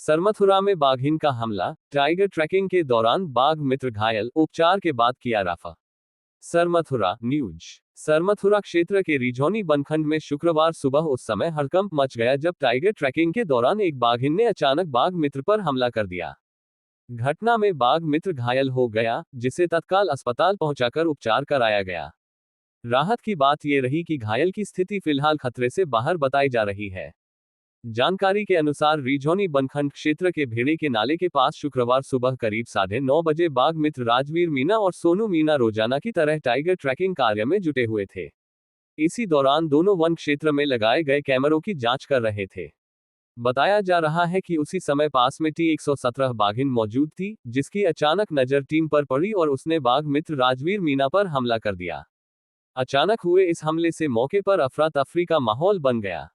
सरमथुरा में बाघिन का हमला, टाइगर ट्रैकिंग के दौरान बाघ मित्र घायल, उपचार के बाद किया रफा। सरमथुरा न्यूज। सरमथुरा क्षेत्र के रिझौनी बनखंड में शुक्रवार सुबह उस समय हड़कंप मच गया जब टाइगर ट्रैकिंग के दौरान एक बाघिन ने अचानक बाघ मित्र पर हमला कर दिया। घटना में बाघ मित्र घायल हो गया, जिसे तत्काल अस्पताल पहुंचाकर उपचार कराया गया। राहत की बात यह रही कि घायल की स्थिति फिलहाल खतरे से बाहर बताई जा रही है। जानकारी के अनुसार रिझौनी बनखंड क्षेत्र के भेड़े के नाले के पास शुक्रवार सुबह करीब 9:30 बजे बाघ मित्र राजवीर मीना और सोनू मीना रोजाना की तरह टाइगर ट्रैकिंग कार्य में जुटे हुए थे। इसी दौरान दोनों वन क्षेत्र में लगाए गए कैमरों की जांच कर रहे थे। बताया जा रहा है कि उसी समय पास में T-117 बाघिन मौजूद थी, जिसकी अचानक नजर टीम पर पड़ी और उसने बाघ मित्र राजवीर मीना पर हमला कर दिया। अचानक हुए इस हमले से मौके पर अफरा तफरी का माहौल बन गया।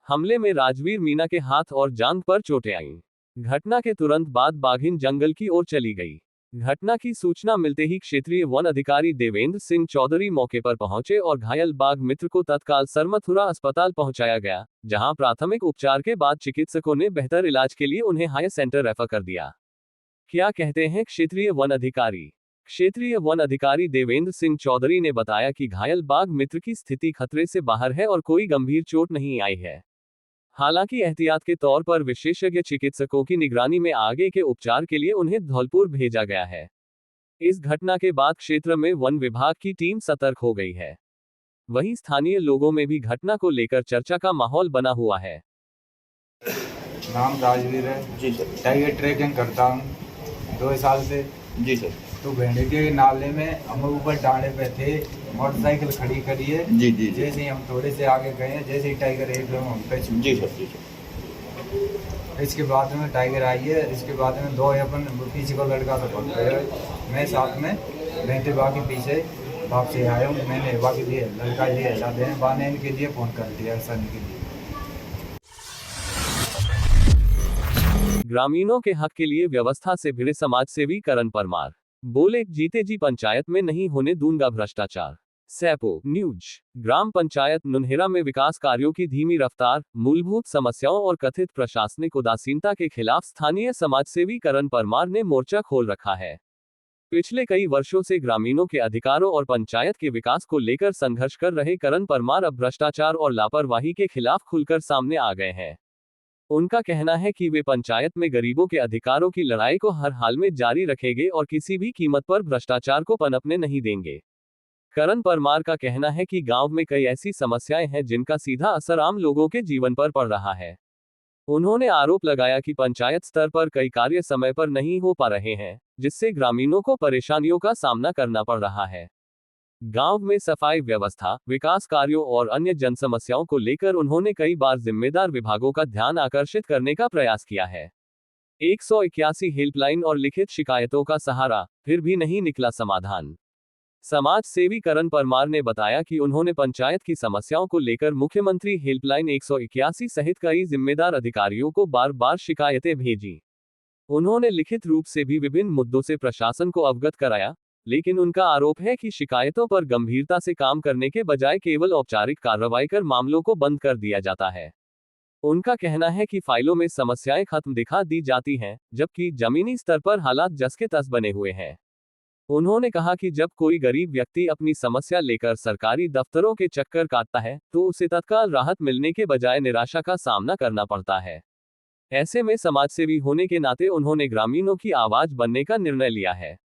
हमले में राजवीर मीना के हाथ और जांघ पर चोटें आईं। घटना के तुरंत बाद बाघिन जंगल की ओर चली गई। घटना की सूचना मिलते ही क्षेत्रीय वन अधिकारी देवेंद्र सिंह चौधरी मौके पर पहुंचे और घायल बाघ मित्र को तत्काल सरमथुरा अस्पताल पहुंचाया गया, जहां प्राथमिक उपचार के बाद चिकित्सकों ने बेहतर इलाज के लिए उन्हें हायर सेंटर रेफर कर दिया। क्या कहते हैं क्षेत्रीय वन अधिकारी? क्षेत्रीय वन अधिकारी देवेंद्र सिंह चौधरी ने बताया कि घायल बाघ मित्र की स्थिति खतरे से बाहर है और कोई गंभीर चोट नहीं आई है। हालांकि एहतियात के तौर पर विशेषज्ञ चिकित्सकों की निगरानी में आगे के उपचार के लिए उन्हें धौलपुर भेजा गया है। इस घटना के बाद क्षेत्र में वन विभाग की टीम सतर्क हो गई है। वहीं स्थानीय लोगों में भी घटना को लेकर चर्चा का माहौल बना हुआ है। नाम राजवीर है जी सर। टाइगर ट्रैकिंग करता हूँ 2 साल से जी सर। तो भेड़े के नाले में हम ऊपर डांडे पे थे, मोटरसाइकिल खड़ी करी है जी जी। जैसे ही हम थोड़े से आगे गए हैं, जैसे ही टाइगर एकदम हम पे जी सर जी सर। इसके बाद में टाइगर आई है। इसके बाद में 2 अपन पीछे को लड़का तो पहुँच गया। मैं साथ में रहते बाकी पीछे बाप से आया हूँ। मैंने बाकी लिए लड़का लिए जाते हैं बाने के लिए फ़ोन कर दिया सन के लिए। ग्रामीणों के हक के लिए व्यवस्था से भिड़े समाज सेवी करण परमार बोले, जीते जी पंचायत में नहीं होने दूंगा भ्रष्टाचार। सैपो न्यूज। ग्राम पंचायत नुनहेरा में विकास कार्यों की धीमी रफ्तार, मूलभूत समस्याओं और कथित प्रशासनिक उदासीनता के खिलाफ स्थानीय समाजसेवी करण परमार ने मोर्चा खोल रखा है। पिछले कई वर्षों से ग्रामीणों के अधिकारों और पंचायत के विकास को लेकर संघर्ष कर रहे करण परमार अब भ्रष्टाचार और लापरवाही के खिलाफ खुलकर सामने आ गए हैं। उनका कहना है कि वे पंचायत में गरीबों के अधिकारों की लड़ाई को हर हाल में जारी रखेंगे और किसी भी कीमत पर भ्रष्टाचार को पनपने नहीं देंगे। करण परमार का कहना है कि गांव में कई ऐसी समस्याएं हैं जिनका सीधा असर आम लोगों के जीवन पर पड़ रहा है। उन्होंने आरोप लगाया कि पंचायत स्तर पर कई कार्य समय पर नहीं हो पा रहे हैं, जिससे ग्रामीणों को परेशानियों का सामना करना पड़ रहा है। गांव में सफाई व्यवस्था, विकास कार्यों और अन्य जन समस्याओं को लेकर उन्होंने कई बार जिम्मेदार विभागों का ध्यान आकर्षित करने का प्रयास किया है। 181 हेल्पलाइन और लिखित शिकायतों का सहारा, फिर भी नहीं निकला समाधान। समाज सेवी करण परमार ने बताया कि उन्होंने पंचायत की समस्याओं को लेकर मुख्यमंत्री हेल्पलाइन 181 सहित कई जिम्मेदार अधिकारियों को बार बार शिकायतें भेजी। उन्होंने लिखित रूप से भी विभिन्न मुद्दों से प्रशासन को अवगत कराया, लेकिन उनका आरोप है कि शिकायतों पर गंभीरता से काम करने के बजाय केवल औपचारिक कार्रवाई कर मामलों को बंद कर दिया जाता है। उनका कहना है कि फाइलों में समस्याएं खत्म दिखा दी जाती हैं, जबकि जमीनी स्तर पर हालात जस के तस बने हुए हैं। उन्होंने कहा कि जब कोई गरीब व्यक्ति अपनी समस्या लेकर सरकारी दफ्तरों के चक्कर काटता है, तो उसे तत्काल राहत मिलने के बजाय निराशा का सामना करना पड़ता है। ऐसे में समाजसेवी होने के नाते उन्होंने ग्रामीणों की आवाज बनने का निर्णय लिया है।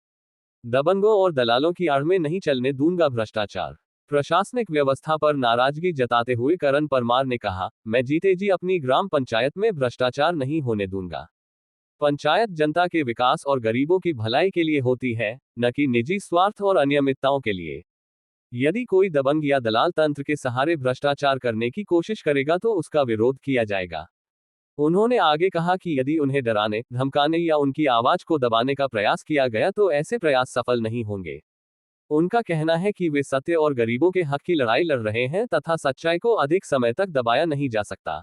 दबंगों और दलालों की आड़ में नहीं चलने दूंगा भ्रष्टाचार। प्रशासनिक व्यवस्था पर नाराजगी जताते हुए करण परमार ने कहा, मैं जीते जी अपनी ग्राम पंचायत में भ्रष्टाचार नहीं होने दूंगा। पंचायत जनता के विकास और गरीबों की भलाई के लिए होती है, न कि निजी स्वार्थ और अनियमितताओं के लिए। यदि कोई दबंग या दलाल तंत्र के सहारे भ्रष्टाचार करने की कोशिश करेगा तो उसका विरोध किया जाएगा। उन्होंने आगे कहा कि यदि उन्हें डराने, धमकाने या उनकी आवाज को दबाने का प्रयास किया गया तो ऐसे प्रयास सफल नहीं होंगे। उनका कहना है कि वे सत्य और गरीबों के हक की लड़ाई लड़ रहे हैं तथा सच्चाई को अधिक समय तक दबाया नहीं जा सकता।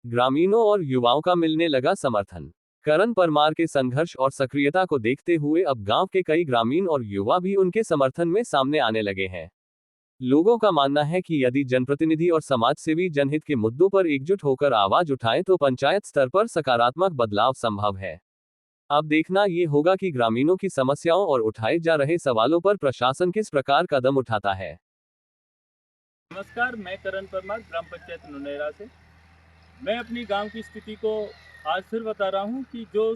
ग्रामीणों और युवाओं का मिलने लगा समर्थन। करण परमार के संघर्ष और सक्रियता को देखते हुए अब गांव के कई ग्रामीण और युवा भी उनके समर्थन में सामने आने लगे हैं। लोगों का मानना है कि यदि जनप्रतिनिधि और समाजसेवी जनहित के मुद्दों पर एकजुट होकर आवाज उठाएं तो पंचायत स्तर पर सकारात्मक बदलाव संभव है। अब देखना ये होगा कि ग्रामीणों की समस्याओं और उठाए जा रहे सवालों पर प्रशासन किस प्रकार कदम उठाता है। नमस्कार, मैं करण परमार, ग्राम पंचायत नुनेरा से। मैं अपनी गांव की स्थिति को आज फिर बता रहा हूं कि जो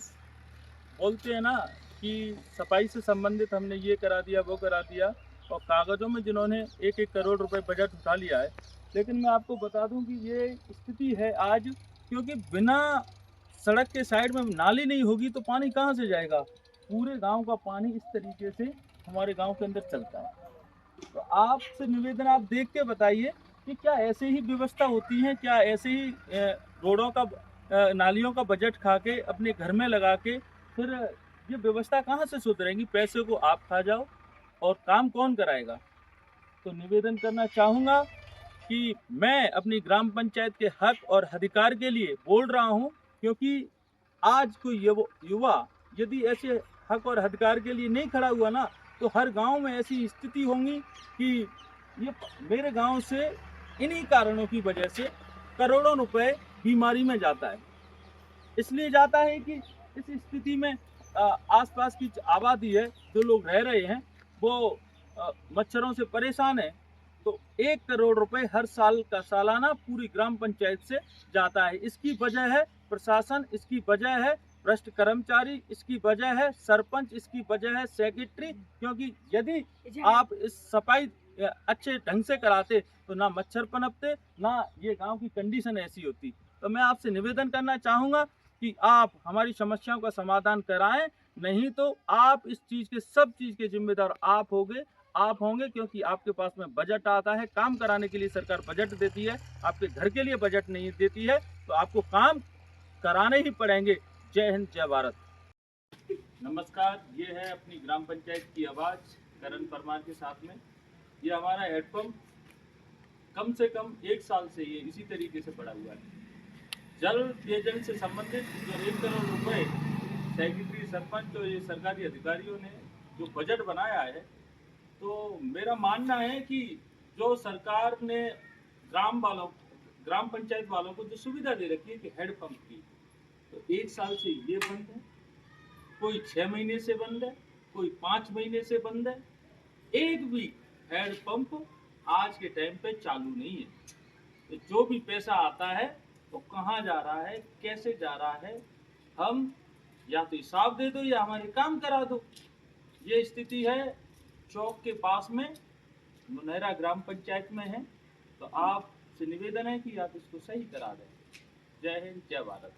बोलते हैं ना कि सफाई से संबंधित हमने ये करा दिया, वो करा दिया, और कागज़ों में जिन्होंने 1-1 करोड़ रुपए बजट उठा लिया है। लेकिन मैं आपको बता दूं कि ये स्थिति है आज, क्योंकि बिना सड़क के साइड में नाली नहीं होगी तो पानी कहाँ से जाएगा। पूरे गाँव का पानी इस तरीके से हमारे गाँव के अंदर चलता है। तो आपसे निवेदन, आप देख के बताइए कि क्या ऐसे ही व्यवस्था होती है, क्या ऐसे ही रोडों का नालियों का बजट खा के अपने घर में लगा के फिर ये व्यवस्था कहाँ से सुधरेंगी। पैसे को आप खा जाओ और काम कौन कराएगा। तो निवेदन करना चाहूँगा कि मैं अपनी ग्राम पंचायत के हक और अधिकार के लिए बोल रहा हूँ, क्योंकि आज कोई युवा यदि ऐसे हक और अधिकार के लिए नहीं खड़ा हुआ ना, तो हर गांव में ऐसी स्थिति होंगी कि ये मेरे गांव से इन्हीं कारणों की वजह से करोड़ों रुपए बीमारी में जाता है। इसलिए जाता है कि इस स्थिति में आसपास की आबादी है, जो लोग रह रहे हैं, वो मच्छरों से परेशान है। तो 1 करोड़ रुपए हर साल का सालाना पूरी ग्राम पंचायत से जाता है। इसकी वजह है प्रशासन, इसकी वजह है भ्रष्ट कर्मचारी, इसकी वजह है सरपंच, इसकी वजह है सेक्रेटरी। क्योंकि यदि आप इस सफाई अच्छे ढंग से कराते तो ना मच्छर पनपते, ना ये गांव की कंडीशन ऐसी होती। तो मैं आपसे निवेदन करना चाहूँगा कि आप हमारी समस्याओं का समाधान कराएं, नहीं तो आप इस चीज़ के सब चीज़ के जिम्मेदार आप होंगे, क्योंकि आपके पास में बजट आता है। काम कराने के लिए सरकार बजट देती है, आपके घर के लिए बजट नहीं देती है, तो आपको काम कराने ही पड़ेंगे। जय हिंद, जय भारत। नमस्कार, ये है अपनी ग्राम पंचायत की आवाज़ करण परमार के साथ में। ये हमारा हेडपम्प कम से कम 1 साल से ये इसी तरीके से पड़ा हुआ है। जल पेयजल से संबंधित जो 1 करोड़ रुपए सेक्रेटरी, सरपंच और ये सरकारी अधिकारियों ने जो बजट बनाया है, तो मेरा मानना है कि जो सरकार ने ग्राम पंचायत वालों को जो सुविधा दे रखी है कि हैंडपम्प की, तो 1 साल से ये बंद है, कोई 6 महीने से बंद है, कोई 5 महीने से बंद है। एक भी हैंडपम्प आज के टाइम पे चालू नहीं है। तो जो भी पैसा आता है वो कहाँ जा रहा है, कैसे जा रहा है, हम या तो हिसाब दे दो या हमारे काम करा दो। ये स्थिति है चौक के पास में नुनेरा ग्राम पंचायत में है। तो आपसे निवेदन है कि आप इसको सही करा दें। जय हिंद, जय भारत।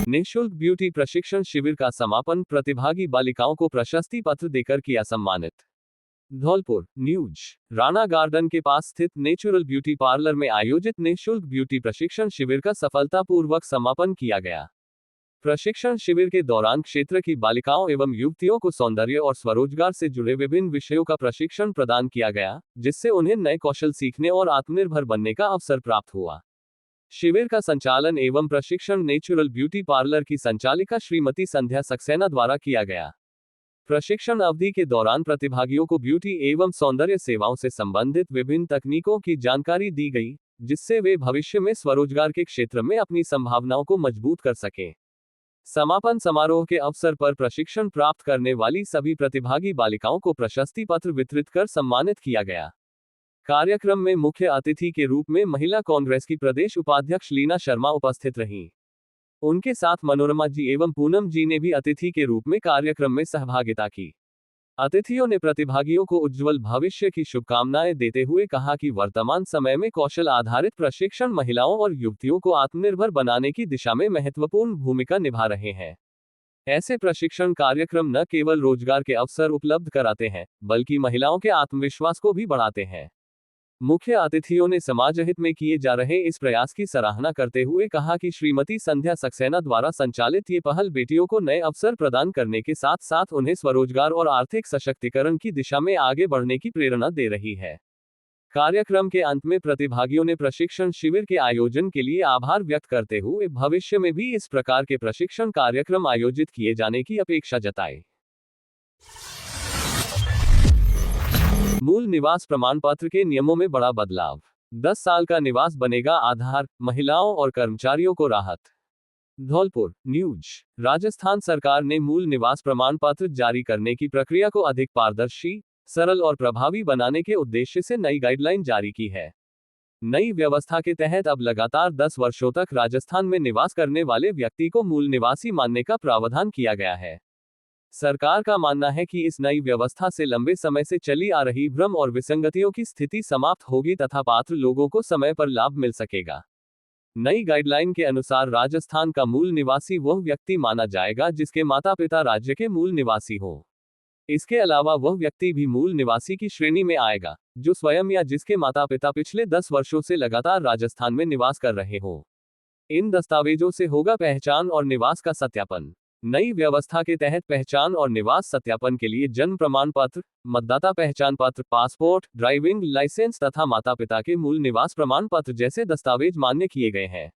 निःशुल्क ब्यूटी प्रशिक्षण शिविर का समापन, प्रतिभागी बालिकाओं को प्रशस्ति पत्र देकर किया सम्मानित। धौलपुर न्यूज। राणा गार्डन के पास स्थित नेचुरल ब्यूटी पार्लर में आयोजित निःशुल्क ब्यूटी प्रशिक्षण शिविर का सफलतापूर्वक समापन किया गया। प्रशिक्षण शिविर के दौरान क्षेत्र की बालिकाओं एवं युवतियों को सौंदर्य और स्वरोजगार से जुड़े विभिन्न विषयों का प्रशिक्षण प्रदान किया गया, जिससे उन्हें नए कौशल सीखने और आत्मनिर्भर बनने का अवसर प्राप्त हुआ। शिविर का संचालन एवं प्रशिक्षण नेचुरल ब्यूटी पार्लर की संचालिका श्रीमती संध्या सक्सेना द्वारा किया गया। प्रशिक्षण अवधि के दौरान प्रतिभागियों को ब्यूटी एवं सौंदर्य सेवाओं से संबंधित विभिन्न तकनीकों की जानकारी दी गई, जिससे वे भविष्य में स्वरोजगार के क्षेत्र में अपनी संभावनाओं को मजबूत कर सकें। समापन समारोह के अवसर पर प्रशिक्षण प्राप्त करने वाली सभी प्रतिभागी बालिकाओं को प्रशस्ति पत्र वितरित कर सम्मानित किया गया। कार्यक्रम में मुख्य अतिथि के रूप में महिला कांग्रेस की प्रदेश उपाध्यक्ष लीना शर्मा उपस्थित रहीं। उनके साथ मनोरमा जी एवं पूनम जी ने भी अतिथि के रूप में कार्यक्रम में सहभागिता की। अतिथियों ने प्रतिभागियों को उज्जवल भविष्य की शुभकामनाएं देते हुए कहा कि वर्तमान समय में कौशल आधारित प्रशिक्षण महिलाओं और युवतियों को आत्मनिर्भर बनाने की दिशा में महत्वपूर्ण भूमिका निभा रहे हैं। ऐसे प्रशिक्षण कार्यक्रम न केवल रोजगार के अवसर उपलब्ध कराते हैं, बल्कि महिलाओं के आत्मविश्वास को भी बढ़ाते हैं। मुख्य अतिथियों ने समाज हित में किए जा रहे इस प्रयास की सराहना करते हुए कहा कि श्रीमती संध्या सक्सेना द्वारा संचालित ये पहल बेटियों को नए अवसर प्रदान करने के साथ साथ उन्हें स्वरोजगार और आर्थिक सशक्तिकरण की दिशा में आगे बढ़ने की प्रेरणा दे रही है। कार्यक्रम के अंत में प्रतिभागियों ने प्रशिक्षण शिविर के आयोजन के लिए आभार व्यक्त करते हुए भविष्य में भी इस प्रकार के प्रशिक्षण कार्यक्रम आयोजित किए जाने की अपेक्षा जताई। मूल निवास प्रमाण पत्र के नियमों में बड़ा बदलाव। 10 साल का निवास बनेगा आधार, महिलाओं और कर्मचारियों को राहत। धौलपुर न्यूज। राजस्थान सरकार ने मूल निवास प्रमाण पत्र जारी करने की प्रक्रिया को अधिक पारदर्शी, सरल और प्रभावी बनाने के उद्देश्य से नई गाइडलाइन जारी की है। नई व्यवस्था के तहत अब लगातार 10 वर्षों तक राजस्थान में निवास करने वाले व्यक्ति को मूल निवासी मानने का प्रावधान किया गया है। सरकार का मानना है कि इस नई व्यवस्था से लंबे समय से चली आ रही भ्रम और विसंगतियों की स्थिति समाप्त होगी तथा पात्र लोगों को समय पर लाभ मिल सकेगा। नई गाइडलाइन के अनुसार राजस्थान का मूल निवासी वह व्यक्ति माना जाएगा जिसके माता पिता राज्य के मूल निवासी हो। इसके अलावा वह व्यक्ति भी मूल निवासी की श्रेणी में आएगा जो स्वयं या जिसके माता पिता पिछले 10 वर्षों से लगातार राजस्थान में निवास कर रहे हो। इन दस्तावेजों से होगा पहचान और निवास का सत्यापन। नई व्यवस्था के तहत पहचान और निवास सत्यापन के लिए जन्म प्रमाण पत्र, मतदाता पहचान पत्र, पासपोर्ट, ड्राइविंग लाइसेंस तथा माता पिता के मूल निवास प्रमाण पत्र जैसे दस्तावेज मान्य किए गए हैं।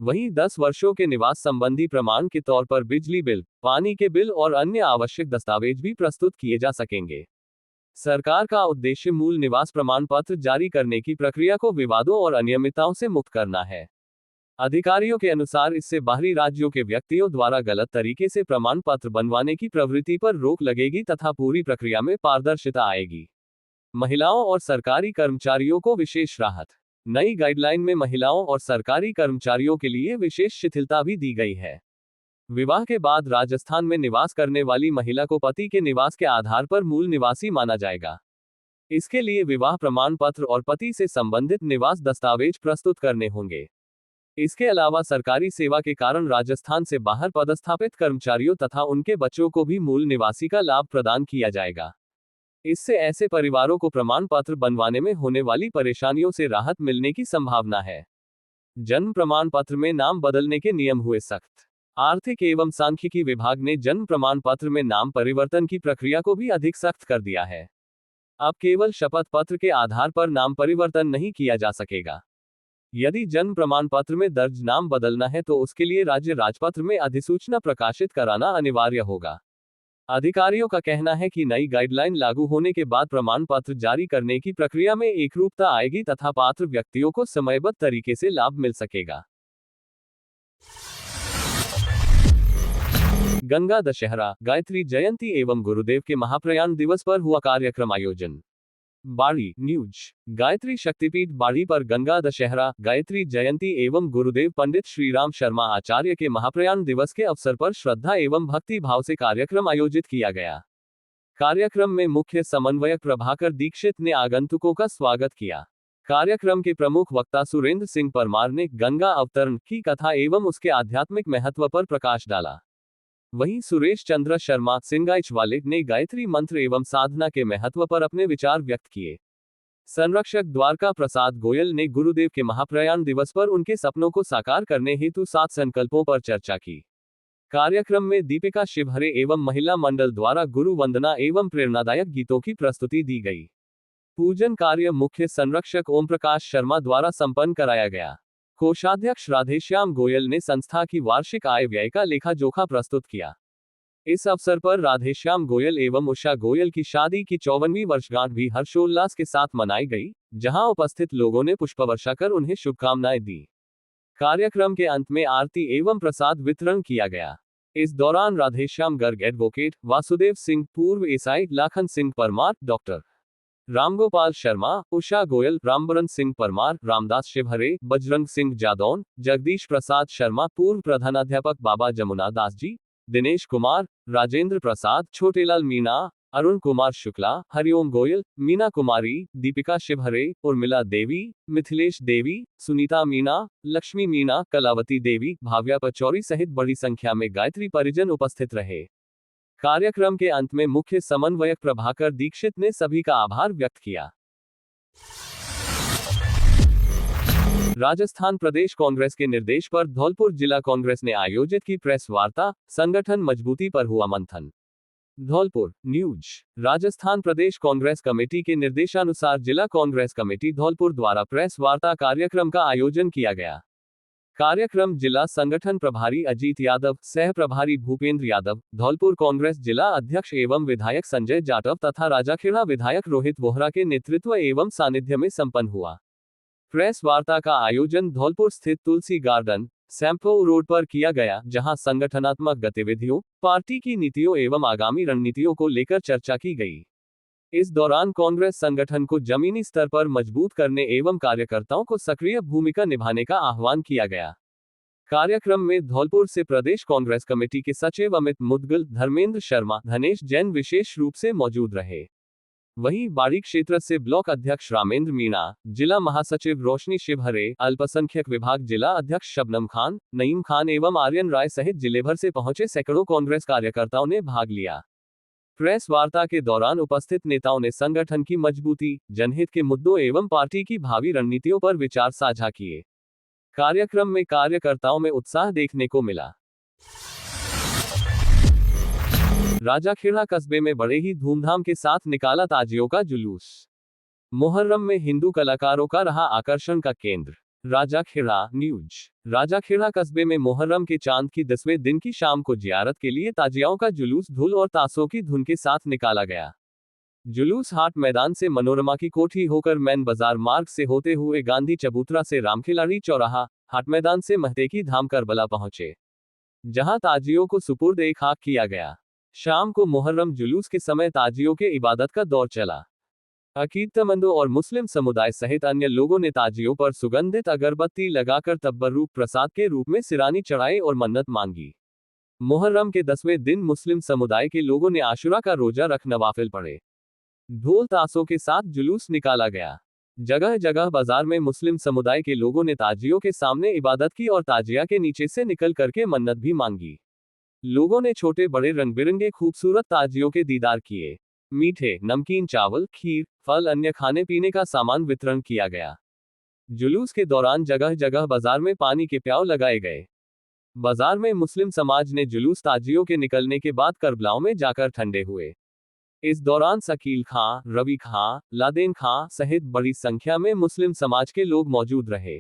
वहीं 10 वर्षों के निवास संबंधी प्रमाण के तौर पर बिजली बिल, पानी के बिल और अन्य आवश्यक दस्तावेज भी प्रस्तुत किए जा सकेंगे। सरकार का उद्देश्य मूल निवास प्रमाण पत्र जारी करने की प्रक्रिया को विवादों और अनियमितताओं से मुक्त करना है। अधिकारियों के अनुसार इससे बाहरी राज्यों के व्यक्तियों द्वारा गलत तरीके से प्रमाण पत्र बनवाने की प्रवृत्ति पर रोक लगेगी तथा पूरी प्रक्रिया में पारदर्शिता आएगी। महिलाओं और सरकारी कर्मचारियों को विशेष राहत। नई गाइडलाइन में महिलाओं और सरकारी कर्मचारियों के लिए विशेष शिथिलता भी दी गई है। विवाह के बाद राजस्थान में निवास करने वाली महिला को पति के निवास के आधार पर मूल निवासी माना जाएगा। इसके लिए विवाह प्रमाण पत्र और पति से संबंधित निवास दस्तावेज प्रस्तुत करने होंगे। इसके अलावा सरकारी सेवा के कारण राजस्थान से बाहर पदस्थापित कर्मचारियों तथा उनके बच्चों को भी मूल निवासी का लाभ प्रदान किया जाएगा। इससे ऐसे परिवारों को प्रमाण पत्र बनवाने में होने वाली परेशानियों से राहत मिलने की संभावना है। जन्म प्रमाण पत्र में नाम बदलने के नियम हुए सख्त। आर्थिक एवं सांख्यिकी विभाग ने जन्म प्रमाण पत्र में नाम परिवर्तन की प्रक्रिया को भी अधिक सख्त कर दिया है। अब केवल शपथ पत्र के आधार पर नाम परिवर्तन नहीं किया जा सकेगा। यदि जन्म प्रमाण पत्र में दर्ज नाम बदलना है तो उसके लिए राज्य राजपत्र में अधिसूचना प्रकाशित कराना अनिवार्य होगा। अधिकारियों का कहना है कि नई गाइडलाइन लागू होने के बाद प्रमाण पत्र जारी करने की प्रक्रिया में एकरूपता आएगी तथा पात्र व्यक्तियों को समयबद्ध तरीके से लाभ मिल सकेगा। गंगा दशहरा, गायत्री जयंती एवं गुरुदेव के महाप्रयाण दिवस पर हुआ कार्यक्रम आयोजन। बाड़ी न्यूज। गायत्री शक्तिपीठ बाड़ी पर गंगा दशहरा, गायत्री जयंती एवं गुरुदेव पंडित श्रीराम शर्मा आचार्य के महाप्रयाण दिवस के अवसर पर श्रद्धा एवं भक्ति भाव से कार्यक्रम आयोजित किया गया। कार्यक्रम में मुख्य समन्वयक प्रभाकर दीक्षित ने आगंतुकों का स्वागत किया। कार्यक्रम के प्रमुख वक्ता सुरेंद्र सिंह परमार ने गंगा अवतरण की कथा एवं उसके आध्यात्मिक महत्व पर प्रकाश डाला। वहीं सुरेश चंद्र शर्मा सिंगाइचवाले ने गायत्री मंत्र एवं साधना के महत्व पर अपने विचार व्यक्त किए। संरक्षक द्वारका प्रसाद गोयल ने गुरुदेव के महाप्रयाण दिवस पर उनके सपनों को साकार करने हेतु 7 संकल्पों पर चर्चा की। कार्यक्रम में दीपिका शिवहरे एवं महिला मंडल द्वारा गुरु वंदना एवं प्रेरणादायक गीतों की प्रस्तुति दी गई। पूजन कार्य मुख्य संरक्षक ओम प्रकाश शर्मा द्वारा संपन्न कराया गया। कोषाध्यक्ष राधेश्याम गोयल ने संस्था की वार्षिक आय व्यय का लेखा जोखा प्रस्तुत किया। इस अवसर पर राधेश्याम गोयल एवं उषा गोयल की शादी की 54वीं वर्षगांठ भी हर्षोल्लास के साथ मनाई गई, जहां उपस्थित लोगों ने पुष्पवर्षा कर उन्हें शुभकामनाएं दी। कार्यक्रम के अंत में आरती एवं प्रसाद वितरण किया गया। इस दौरान राधेश्याम गर्ग एडवोकेट, वासुदेव सिंह पूर्व एसआई, लाखन सिंह परमार, डॉक्टर रामगोपाल शर्मा, उषा गोयल, रामबरन सिंह परमार, रामदास शिवहरे, बजरंग सिंह जादौन, जगदीश प्रसाद शर्मा, पूर्व प्रधानाध्यापक बाबा जमुना दास जी, दिनेश कुमार, राजेंद्र प्रसाद, छोटेलाल मीणा, अरुण कुमार शुक्ला, हरिओम गोयल, मीना कुमारी, दीपिका शिवहरे, उर्मिला देवी, मिथिलेश देवी, सुनीता मीणा, लक्ष्मी मीणा, कलावती देवी, भाव्या पचौरी सहित बड़ी संख्या में गायत्री परिजन उपस्थित रहे। कार्यक्रम के अंत में मुख्य समन्वयक प्रभाकर दीक्षित ने सभी का आभार व्यक्त किया। राजस्थान प्रदेश कांग्रेस के निर्देश पर धौलपुर जिला कांग्रेस ने आयोजित की प्रेस वार्ता, संगठन मजबूती पर हुआ मंथन। धौलपुर न्यूज। राजस्थान प्रदेश कांग्रेस कमेटी के निर्देशानुसार जिला कांग्रेस कमेटी धौलपुर द्वारा प्रेस वार्ता कार्यक्रम का आयोजन किया गया। कार्यक्रम जिला संगठन प्रभारी अजीत यादव, सह प्रभारी भूपेंद्र यादव, धौलपुर कांग्रेस जिला अध्यक्ष एवं विधायक संजय जाटव तथा राजाखेड़ा विधायक रोहित वोहरा के नेतृत्व एवं सानिध्य में संपन्न हुआ। प्रेस वार्ता का आयोजन धौलपुर स्थित तुलसी गार्डन, सैंपो रोड पर किया गया, जहां संगठनात्मक गतिविधियों, पार्टी की नीतियों एवं आगामी रणनीतियों को लेकर चर्चा की गई। इस दौरान कांग्रेस संगठन को जमीनी स्तर पर मजबूत करने एवं कार्यकर्ताओं को सक्रिय भूमिका निभाने का आह्वान किया गया। कार्यक्रम में धौलपुर से प्रदेश कांग्रेस कमेटी के सचिव अमित मुदगल, धर्मेंद्र शर्मा, धनेश जैन विशेष रूप से मौजूद रहे। वहीं बाड़ी क्षेत्र से ब्लॉक अध्यक्ष रामेंद्र मीणा, जिला महासचिव रोशनी शिवहरे, अल्पसंख्यक विभाग जिला अध्यक्ष शबनम खान, नईम खान एवं आर्यन राय सहित जिले भर से पहुंचे सैकड़ों कांग्रेस कार्यकर्ताओं ने भाग लिया। प्रेस वार्ता के दौरान उपस्थित नेताओं ने संगठन की मजबूती, जनहित के मुद्दों एवं पार्टी की भावी रणनीतियों पर विचार साझा किए। कार्यक्रम में कार्यकर्ताओं में उत्साह देखने को मिला। राजाखेड़ा कस्बे में बड़े ही धूमधाम के साथ निकाला ताजियों का जुलूस। मुहर्रम में हिंदू कलाकारों का रहा आकर्षण का केंद्र। राजाखेड़ा न्यूज। राजाखेड़ा कस्बे में मुहर्रम के चांद की 10वें दिन की शाम को जियारत के लिए ताजियाओं का जुलूस ढोल और ताशों की धुन के साथ निकाला गया। जुलूस हाट मैदान से मनोरमा की कोठी होकर मैन बाजार मार्ग से होते हुए गांधी चबूतरा से रामखिलाड़ी चौराहा, हाट मैदान से महतेकी धाम करबला पहुंचे, जहां ताजियों को सुपुर्द-ए खाक किया गया। शाम को मुहर्रम जुलूस के समय ताजियों के इबादत का दौर चला। अकीदतमंदों और मुस्लिम समुदाय सहित अन्य लोगों ने ताजियों पर सुगंधित अगरबत्ती लगाकर तब्बरुक प्रसाद के रूप में सिरानी चढ़ाए और मन्नत मांगी। मुहर्रम के 10वें दिन मुस्लिम समुदाय के लोगों ने आशुरा का रोजा रख नवाफिल पढ़े। ढोल ताशों के साथ जुलूस निकाला गया। जगह जगह बाजार में मुस्लिम समुदाय के लोगों ने ताजियों के सामने इबादत की और ताजिया के नीचे से निकल करके मन्नत भी मांगी। लोगों ने छोटे बड़े रंग बिरंगे खूबसूरत ताजियों के दीदार किए। मीठे, नमकीन, चावल, खीर, फल, अन्य खाने पीने का सामान वितरण किया गया। जुलूस के दौरान जगह जगह बाजार में पानी के प्याव लगाए गए। बाजार में मुस्लिम समाज ने जुलूस ताजियों के निकलने के बाद करबलाओं में जाकर ठंडे हुए। इस दौरान शकील खां, रवि खां, लादेन खां सहित बड़ी संख्या में मुस्लिम समाज के लोग मौजूद रहे।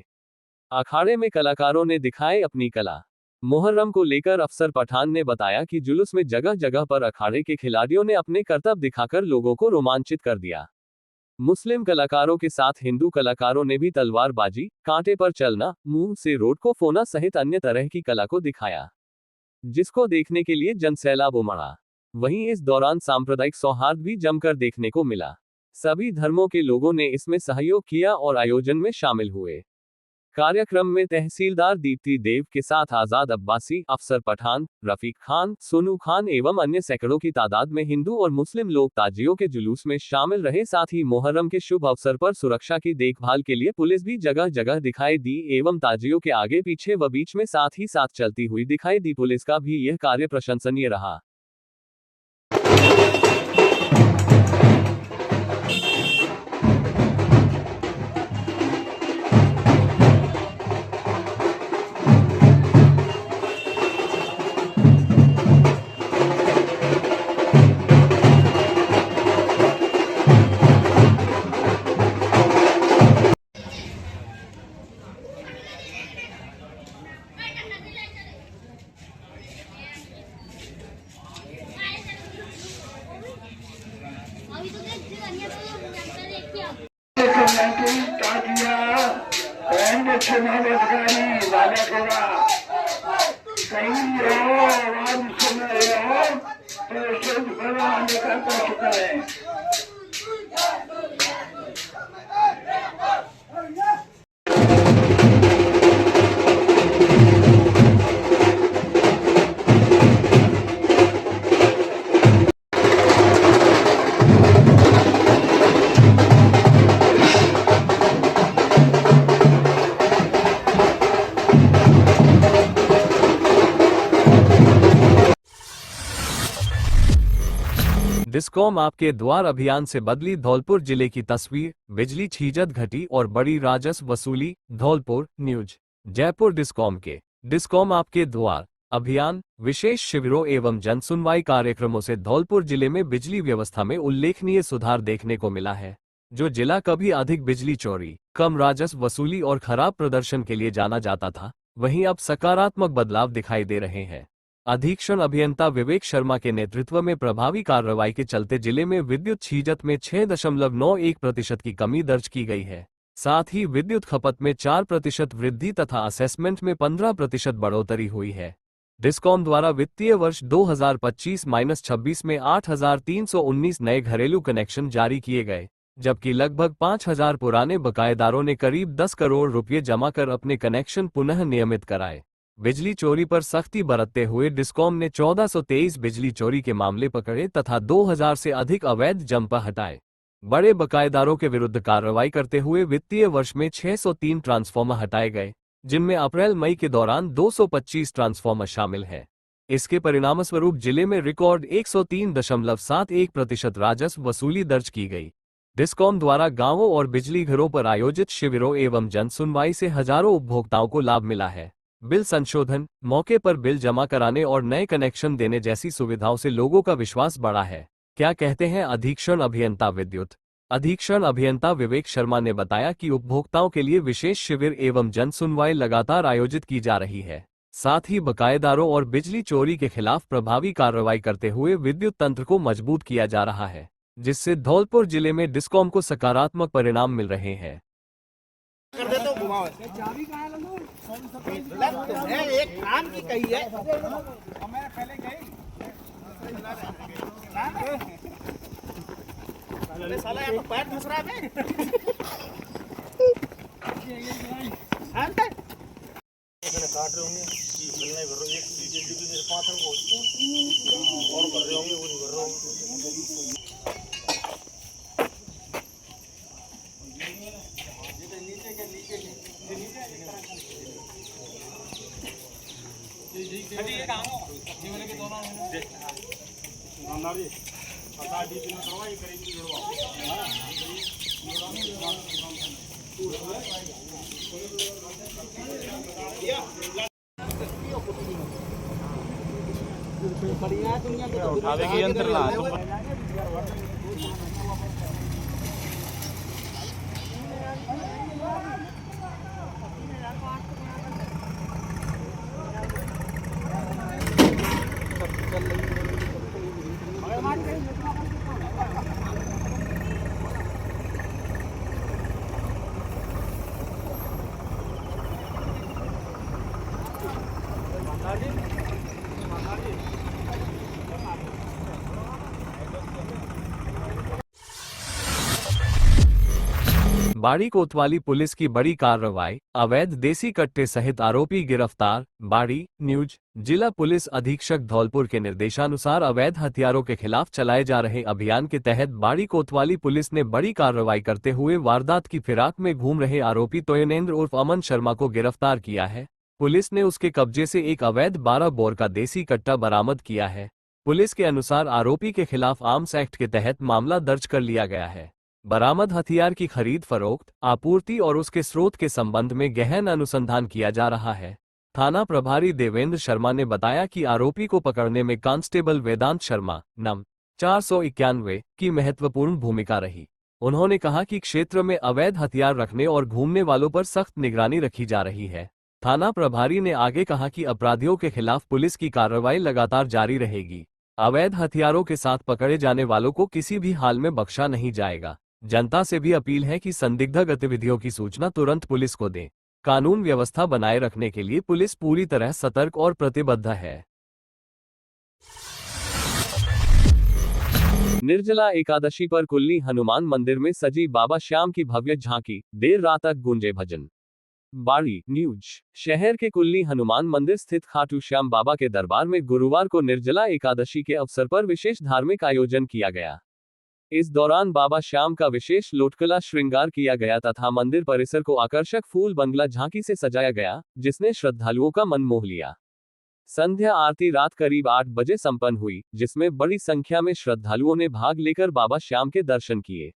अखाड़े में कलाकारों ने दिखाए अपनी कला। मुहर्रम को लेकर अफसर पठान ने बताया कि जुलूस में जगह जगह पर अखाड़े के खिलाड़ियों ने अपने करतब दिखाकर लोगों को रोमांचित कर दिया। मुस्लिम कलाकारों के साथ हिंदू कलाकारों ने भी तलवारबाजी, कांटे पर चलना, मुंह से रोड को फोना सहित अन्य तरह की कला को दिखाया, जिसको देखने के लिए जनसैलाब उमड़ा। वहीं इस दौरान सांप्रदायिक सौहार्द भी जमकर देखने को मिला। सभी धर्मों के लोगों ने इसमें सहयोग किया और आयोजन में शामिल हुए। कार्यक्रम में तहसीलदार दीप्ति देव के साथ आजाद अब्बासी, अफसर पठान, रफीक खान, सोनू खान एवं अन्य सैकड़ों की तादाद में हिंदू और मुस्लिम लोग ताजियों के जुलूस में शामिल रहे। साथ ही मुहर्रम के शुभ अवसर पर सुरक्षा की देखभाल के लिए पुलिस भी जगह जगह दिखाई दी एवं ताजियों के आगे पीछे व बीच में साथ ही साथ चलती हुई दिखाई दी। पुलिस का भी यह कार्य प्रशंसनीय रहा। डिस्कॉम आपके द्वार अभियान से बदली धौलपुर जिले की तस्वीर। बिजली छीजत घटी और बड़ी राजस्व वसूली। धौलपुर न्यूज। जयपुर डिस्कॉम के डिस्कॉम आपके द्वार अभियान विशेष शिविरों एवं जनसुनवाई कार्यक्रमों से धौलपुर जिले में बिजली व्यवस्था में उल्लेखनीय सुधार देखने को मिला है। जो जिला कभी अधिक बिजली चोरी, कम राजस्व वसूली और खराब प्रदर्शन के लिए जाना जाता था, वहीं अब सकारात्मक बदलाव दिखाई दे रहे हैं। अधीक्षण अभियंता विवेक शर्मा के नेतृत्व में प्रभावी कार्रवाई के चलते जिले में विद्युत छीजत में 6.91% की कमी दर्ज की गई है। साथ ही विद्युत खपत में 4% वृद्धि तथा असेसमेंट में 15% बढ़ोतरी हुई है। डिस्कॉम द्वारा वित्तीय वर्ष 2025-26 में 8,319 नए घरेलू कनेक्शन जारी किए गए, जबकि लगभग 5,000 पुराने बकायेदारों ने करीब 10 करोड़ रुपये जमा कर अपने कनेक्शन पुनः नियमित कराए। बिजली चोरी पर सख्ती बरतते हुए डिस्कॉम ने 1423 बिजली चोरी के मामले पकड़े तथा 2000 से अधिक अवैध जंपर हटाए। बड़े बकायेदारों के विरुद्ध कार्रवाई करते हुए वित्तीय वर्ष में 603 ट्रांसफार्मर हटाए गए, जिनमें अप्रैल-मई के दौरान 225 ट्रांसफार्मर शामिल हैं। इसके परिणामस्वरूप जिले में रिकॉर्ड 103.71% राजस्व वसूली दर्ज की गई। डिस्कॉम द्वारा गांवों और बिजली घरों पर आयोजित शिविरों एवं जन सुनवाई से हजारों उपभोक्ताओं को लाभ मिला है। बिल संशोधन, मौके पर बिल जमा कराने और नए कनेक्शन देने जैसी सुविधाओं से लोगों का विश्वास बढ़ा है। क्या कहते हैं अधीक्षण अभियंता विद्युत? अधीक्षण अभियंता विवेक शर्मा ने बताया कि उपभोक्ताओं के लिए विशेष शिविर एवं जन सुनवाई लगातार आयोजित की जा रही है। साथ ही बकायेदारों और बिजली चोरी के खिलाफ प्रभावी कार्रवाई करते हुए विद्युत तंत्र को मजबूत किया जा रहा है, जिससे धौलपुर जिले में डिस्कॉम को सकारात्मक परिणाम मिल रहे हैं। कर दे तो घुमाओ। चाबी कहाँ लगो? एक काम की कही है। मैं पहले गई। अरे साला यहाँ तो पैर घुस रहा है बे। काट रहे होंगे, मिलने भर रहे एक चीज जल्दी मेरे पास है वो और भर रहे होंगे वो नहीं भर रहे होंगे। ये काम हो जीवन के दोनों दुकानदार जी पता डी में करवाई करेंगे बढ़िया दुनिया के उठावे के यंत्र ला बाड़ी कोतवाली पुलिस की बड़ी कार्रवाई, अवैध देसी कट्टे सहित आरोपी गिरफ्तार। बाड़ी न्यूज। जिला पुलिस अधीक्षक धौलपुर के निर्देशानुसार अवैध हथियारों के खिलाफ चलाए जा रहे अभियान के तहत बाड़ी कोतवाली पुलिस ने बड़ी कार्रवाई करते हुए वारदात की फिराक में घूम रहे आरोपी तोयनेंद्र उर्फ अमन शर्मा को गिरफ्तार किया है। पुलिस ने उसके कब्जे से एक अवैध 12 बोर का देसी कट्टा बरामद किया है। पुलिस के अनुसार आरोपी के खिलाफ आर्म्स एक्ट के तहत मामला दर्ज कर लिया गया है। बरामद हथियार की खरीद फरोख्त, आपूर्ति और उसके स्रोत के संबंध में गहन अनुसंधान किया जा रहा है। थाना प्रभारी देवेंद्र शर्मा ने बताया कि आरोपी को पकड़ने में कांस्टेबल वेदांत शर्मा नम 491 की महत्वपूर्ण भूमिका रही। उन्होंने कहा कि क्षेत्र में अवैध हथियार रखने और घूमने वालों पर सख्त निगरानी रखी जा रही है। थाना प्रभारी ने आगे कहा कि अपराधियों के खिलाफ पुलिस की कार्रवाई लगातार जारी रहेगी। अवैध हथियारों के साथ पकड़े जाने वालों को किसी भी हाल में बख्शा नहीं जाएगा। जनता से भी अपील है कि संदिग्ध गतिविधियों की सूचना तुरंत पुलिस को दें। कानून व्यवस्था बनाए रखने के लिए पुलिस पूरी तरह सतर्क और प्रतिबद्ध है। निर्जला एकादशी पर कुल्ली हनुमान मंदिर में सजी बाबा श्याम की भव्य झांकी, देर रात तक गूंजे भजन। बाड़ी न्यूज। शहर के कुल्ली हनुमान मंदिर स्थित खाटू श्याम बाबा के दरबार में गुरुवार को निर्जला एकादशी के अवसर पर विशेष धार्मिक आयोजन किया गया। इस दौरान बाबा श्याम का विशेष लोटकला श्रृंगार किया गया तथा मंदिर परिसर को आकर्षक फूल बंगला झांकी से सजाया गया, जिसने श्रद्धालुओं का मन मोह लिया। संध्या आरती रात करीब 8 बजे संपन्न हुई, जिसमें बड़ी संख्या में श्रद्धालुओं ने भाग लेकर बाबा श्याम के दर्शन किए।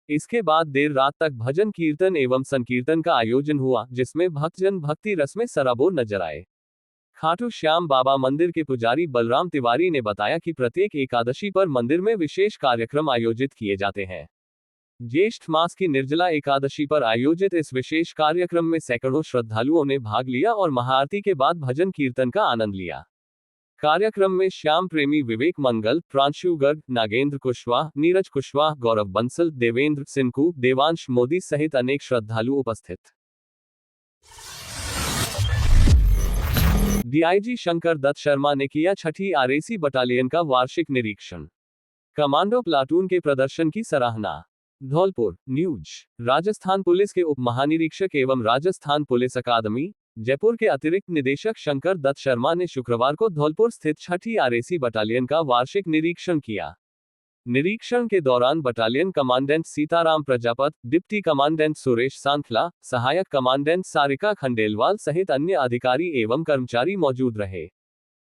इसके बाद देर रात तक भजन कीर्तन एवं संकीर्तन का आयोजन हुआ, जिसमें भक्तजन भक्ति रस में सराबोर नजर आए। खाटू श्याम बाबा मंदिर के पुजारी बलराम तिवारी ने बताया कि प्रत्येक एकादशी पर मंदिर में विशेष कार्यक्रम आयोजित किए जाते हैं। ज्येष्ठ मास की निर्जला एकादशी पर आयोजित इस विशेष कार्यक्रम में सैकड़ों श्रद्धालुओं ने भाग लिया और महाआरती के बाद भजन कीर्तन का आनंद लिया। कार्यक्रम में श्याम प्रेमी, विवेक मंगल, प्रांशु गर्ग, नागेंद्र कुशवाहा, नीरज कुशवाहा, गौरव बंसल, देवेंद्र सिंकू, देवांश मोदी सहित अनेक श्रद्धालु उपस्थित। डीआईजी शंकर दत्त शर्मा ने किया छठी आरएसी बटालियन का वार्षिक निरीक्षण। कमांडो प्लाटून के प्रदर्शन की सराहना। धौलपुर न्यूज। राजस्थान पुलिस के उप महानिरीक्षक एवं राजस्थान पुलिस अकादमी जयपुर के अतिरिक्त निदेशक शंकर दत्त शर्मा ने शुक्रवार को धौलपुर स्थित छठी आरएसी बटालियन का वार्षिक निरीक्षण किया। निरीक्षण के दौरान battalion commandant Sitaram Prajapat, deputy commandant Suresh Sankhla, सहायक कमांडेंट सारिका खंडेलवाल सहित अन्य अधिकारी एवं कर्मचारी मौजूद रहे।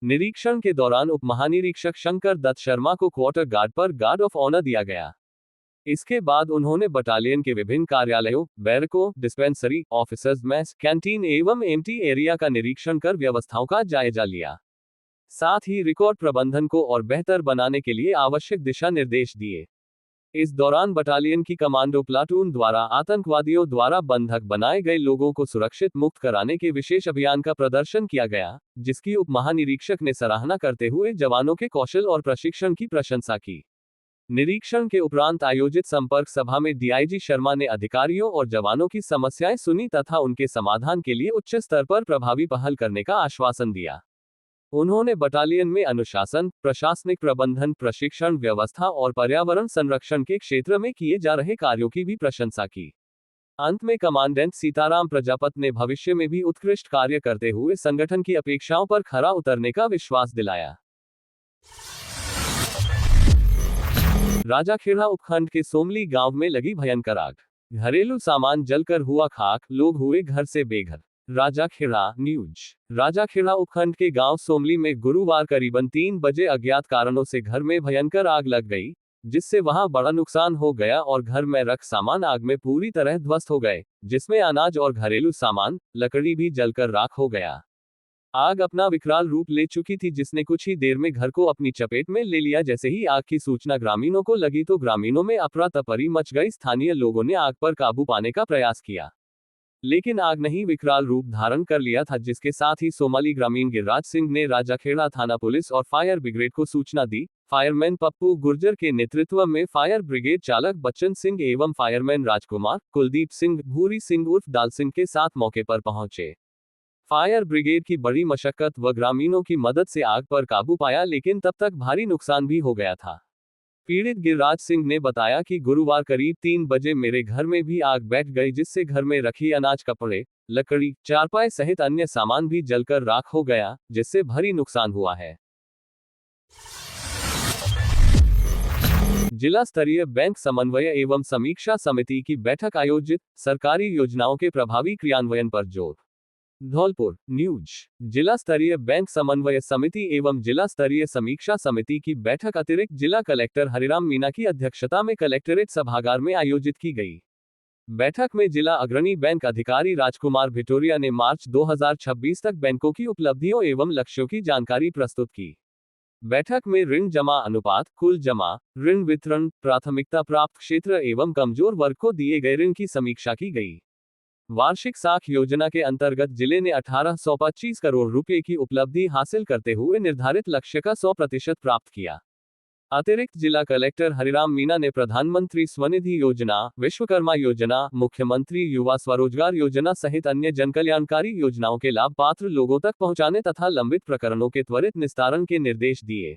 निरीक्षण के दौरान उप महानिरीक्षक शंकर दत्त शर्मा को क्वार्टर गार्ड पर गार्ड ऑफ ऑनर दिया गया। इसके बाद उन्होंने बटालियन के विभिन्न कार्यालयों, बैरकों, डिस्पेंसरी, ऑफिसर्स मेस, कैंटीन एवं एम्प्टी एरिया का निरीक्षण कर व्यवस्थाओं का जायजा लिया। साथ ही रिकॉर्ड प्रबंधन को और बेहतर बनाने के लिए आवश्यक दिशा निर्देश दिए। इस दौरान बटालियन की कमांडो प्लाटून द्वारा आतंकवादियों द्वारा बंधक बनाए गए लोगों को सुरक्षित मुक्त कराने के विशेष अभियान का प्रदर्शन किया गया, जिसकी उप महानिरीक्षक ने सराहना करते हुए जवानों के कौशल और प्रशिक्षण की प्रशंसा की। निरीक्षण के उपरांत आयोजित संपर्क सभा में डीआईजी शर्मा ने अधिकारियों और जवानों की समस्याएं सुनी तथा उनके समाधान के लिए उच्च स्तर पर प्रभावी पहल करने का आश्वासन दिया। उन्होंने बटालियन में अनुशासन, प्रशासनिक प्रबंधन, प्रशिक्षण व्यवस्था और पर्यावरण संरक्षण के क्षेत्र में किए जा रहे कार्यों की भी प्रशंसा की। अंत में कमांडेंट सीताराम प्रजापत ने भविष्य में भी उत्कृष्ट कार्य करते हुए संगठन की अपेक्षाओं पर खरा उतरने का विश्वास दिलाया। राजाखेड़ा उपखंड के सोमली गांव में लगी भयंकर आग। घरेलू सामान जलकर हुआ खाक, लोग हुए घर से बेघर। राजाखेड़ा न्यूज। राजाखेड़ा उपखंड के गांव सोमली में गुरुवार करीबन 3 बजे अज्ञात कारणों से घर में भयंकर आग लग गई, जिससे वहां बड़ा नुकसान हो गया और घर में रख सामान आग में पूरी तरह ध्वस्त हो गए, जिसमें अनाज और घरेलू सामान, लकड़ी भी जलकर राख हो गया। आग अपना विकराल रूप ले चुकी थी, जिसने कुछ ही देर में घर को अपनी चपेट में ले लिया। जैसे ही आग की सूचना ग्रामीणों को लगी तो ग्रामीणों में अफरा तफरी मच गई। स्थानीय लोगों ने आग पर काबू पाने का प्रयास किया, लेकिन आग ने ही विकराल रूप धारण कर लिया था, जिसके साथ ही सोमाली ग्रामीण गिरिराज सिंह ने राजाखेड़ा थाना पुलिस और फायर ब्रिगेड को सूचना दी। फायरमैन पप्पू गुर्जर के नेतृत्व में फायर ब्रिगेड चालक बच्चन सिंह एवं फायरमैन राजकुमार, कुलदीप सिंह, भूरी सिंह उर्फ दाल सिंह के साथ मौके पर पहुंचे। फायर ब्रिगेड की बड़ी मशक्कत व ग्रामीणों की मदद से आग पर काबू पाया, लेकिन तब तक भारी नुकसान भी हो गया था। पीड़ित गिरिराज सिंह ने बताया कि गुरुवार करीब 3 बजे मेरे घर में भी आग बैठ गई, जिससे घर में रखी अनाज, कपड़े, लकड़ी, चारपाई सहित अन्य सामान भी जलकर राख हो गया, जिससे भारी नुकसान हुआ है। जिला स्तरीय बैंक समन्वय एवं समीक्षा समिति की बैठक आयोजित। सरकारी योजनाओं के प्रभावी क्रियान्वयन पर जोर। धौलपुर न्यूज। जिला स्तरीय बैंक समन्वय समिति एवं जिला स्तरीय समीक्षा समिति की बैठक अतिरिक्त जिला कलेक्टर हरिराम मीणा की अध्यक्षता में कलेक्ट्रेट सभागार में आयोजित की गई। बैठक में जिला अग्रणी बैंक अधिकारी राजकुमार भिटोरिया ने मार्च 2026 तक बैंकों की उपलब्धियों एवं लक्ष्यों की जानकारी प्रस्तुत की। बैठक में ऋण जमा अनुपात, कुल जमा, ऋण वितरण, प्राथमिकता प्राप्त क्षेत्र एवं कमजोर वर्ग को दिए गए ऋण की समीक्षा की गई। वार्षिक साख योजना के अंतर्गत जिले ने 1825 करोड़ रुपए की उपलब्धि हासिल करते हुए निर्धारित लक्ष्य का 100% प्राप्त किया। अतिरिक्त जिला कलेक्टर हरिराम मीणा ने प्रधानमंत्री स्वनिधि योजना, विश्वकर्मा योजना, मुख्यमंत्री युवा स्वरोजगार योजना सहित अन्य जनकल्याणकारी योजनाओं के लाभ पात्र लोगों तक पहुंचाने तथा लंबित प्रकरणों के त्वरित निस्तारण के निर्देश दिए।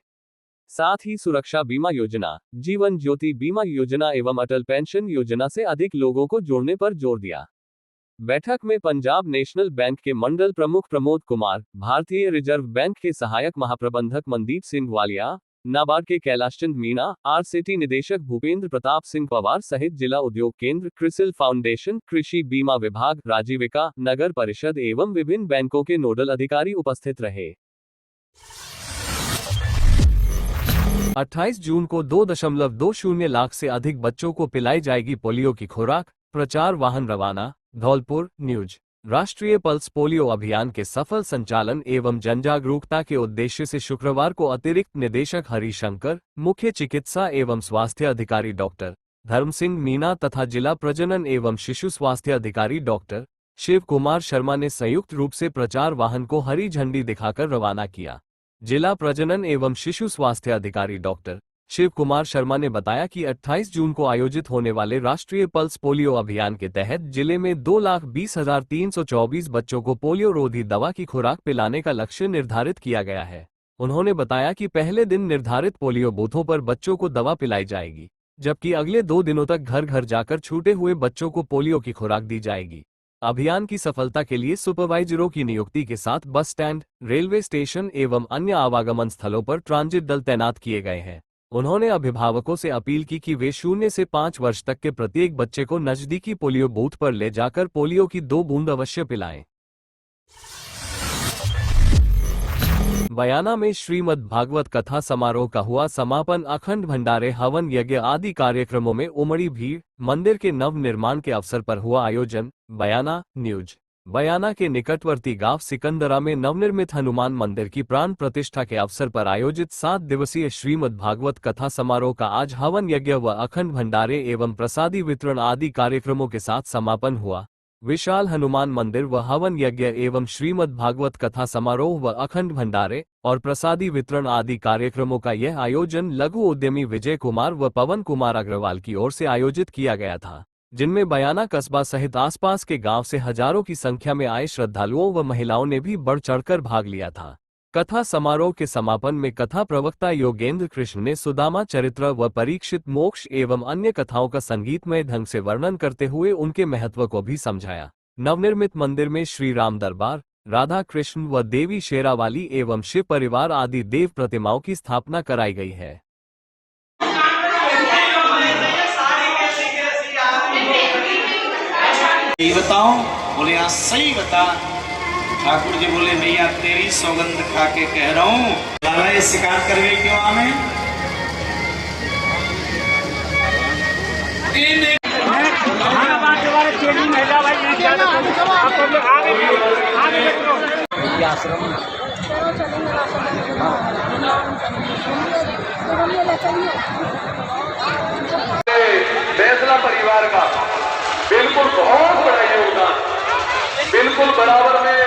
साथ ही सुरक्षा बीमा योजना, जीवन ज्योति बीमा योजना एवं अटल पेंशन योजना से अधिक लोगों को जोड़ने पर जोर दिया। बैठक में पंजाब नेशनल बैंक के मंडल प्रमुख प्रमोद कुमार, भारतीय रिजर्व बैंक के सहायक महाप्रबंधक मनदीप सिंह वालिया, नाबार्ड के कैलाशचंद मीणा, आरसेटी निदेशक भूपेंद्र प्रताप सिंह पवार सहित जिला उद्योग केंद्र, क्रिसिल फाउंडेशन, कृषि बीमा विभाग, राजीविका, नगर परिषद एवं विभिन्न बैंकों के नोडल अधिकारी उपस्थित रहे। 28 जून को 2.20 लाख से अधिक बच्चों को पिलाई जाएगी पोलियो की खुराक। प्रचार वाहन रवाना। धौलपुर न्यूज। राष्ट्रीय पल्स पोलियो अभियान के सफल संचालन एवं जनजागरूकता के उद्देश्य से शुक्रवार को अतिरिक्त निदेशक हरिशंकर, मुख्य चिकित्सा एवं स्वास्थ्य अधिकारी डॉक्टर धर्म सिंह मीणा तथा जिला प्रजनन एवं शिशु स्वास्थ्य अधिकारी डॉक्टर शिव कुमार शर्मा ने संयुक्त रूप से प्रचार वाहन को हरी झंडी दिखाकर रवाना किया। जिला प्रजनन एवं शिशु स्वास्थ्य अधिकारी डॉक्टर शिव कुमार शर्मा ने बताया कि 28 जून को आयोजित होने वाले राष्ट्रीय पल्स पोलियो अभियान के तहत जिले में 2,20,324 बच्चों को पोलियो रोधी दवा की खुराक पिलाने का लक्ष्य निर्धारित किया गया है। उन्होंने बताया कि पहले दिन निर्धारित पोलियो बूथों पर बच्चों को दवा पिलाई जाएगी, जबकि अगले 2 दिनों तक घर घर जाकर छूटे हुए बच्चों को पोलियो की खुराक दी जाएगी। अभियान की सफलता के लिए सुपरवाइजरों की नियुक्ति के साथ बस स्टैंड, रेलवे स्टेशन एवं अन्य आवागमन स्थलों पर ट्रांजिट दल तैनात किए गए हैं। उन्होंने अभिभावकों से अपील की कि वे 0 से 5 वर्ष तक के प्रत्येक बच्चे को नजदीकी पोलियो बूथ पर ले जाकर पोलियो की 2 बूंद अवश्य पिलाएं। बयाना में श्रीमद् भागवत कथा समारोह का हुआ समापन। अखंड भंडारे, हवन यज्ञ आदि कार्यक्रमों में उमड़ी भीड़। मंदिर के नव निर्माण के अवसर पर हुआ आयोजन। बयाना न्यूज। बयाना के निकटवर्ती गांव सिकंदरा में नवनिर्मित हनुमान मंदिर की प्राण प्रतिष्ठा के अवसर पर आयोजित 7 दिवसीय श्रीमद् भागवत कथा समारोह का आज हवन यज्ञ व अखंड भंडारे एवं प्रसादी वितरण आदि कार्यक्रमों के साथ समापन हुआ। विशाल हनुमान मंदिर व हवन यज्ञ एवं श्रीमद् भागवत कथा समारोह व अखंड भंडारे और प्रसादी वितरण आदि कार्यक्रमों का यह आयोजन लघु उद्यमी विजय कुमार व पवन कुमार अग्रवाल की ओर से आयोजित किया गया था, जिनमें बयाना कस्बा सहित आसपास के गांव से हजारों की संख्या में आए श्रद्धालुओं व महिलाओं ने भी बढ़ चढ़कर भाग लिया था। कथा समारोह के समापन में कथा प्रवक्ता योगेंद्र कृष्ण ने सुदामा चरित्र व परीक्षित मोक्ष एवं अन्य कथाओं का संगीतमय ढंग से वर्णन करते हुए उनके महत्व को भी समझाया। नवनिर्मित मंदिर में श्री राम दरबार, राधा कृष्ण व देवी शेरावाली एवं शिव परिवार आदि देव प्रतिमाओं की स्थापना कराई गई है। यही बताओ, बोले यहाँ सही बता। ठाकुर जी बोले भैया तेरी सौगंध खा के कह रहा हूँ, लाला ये शिकार कर गए क्यों आने? फैसला परिवार का बिल्कुल बहुत बड़ा योगदान, बिल्कुल बराबर में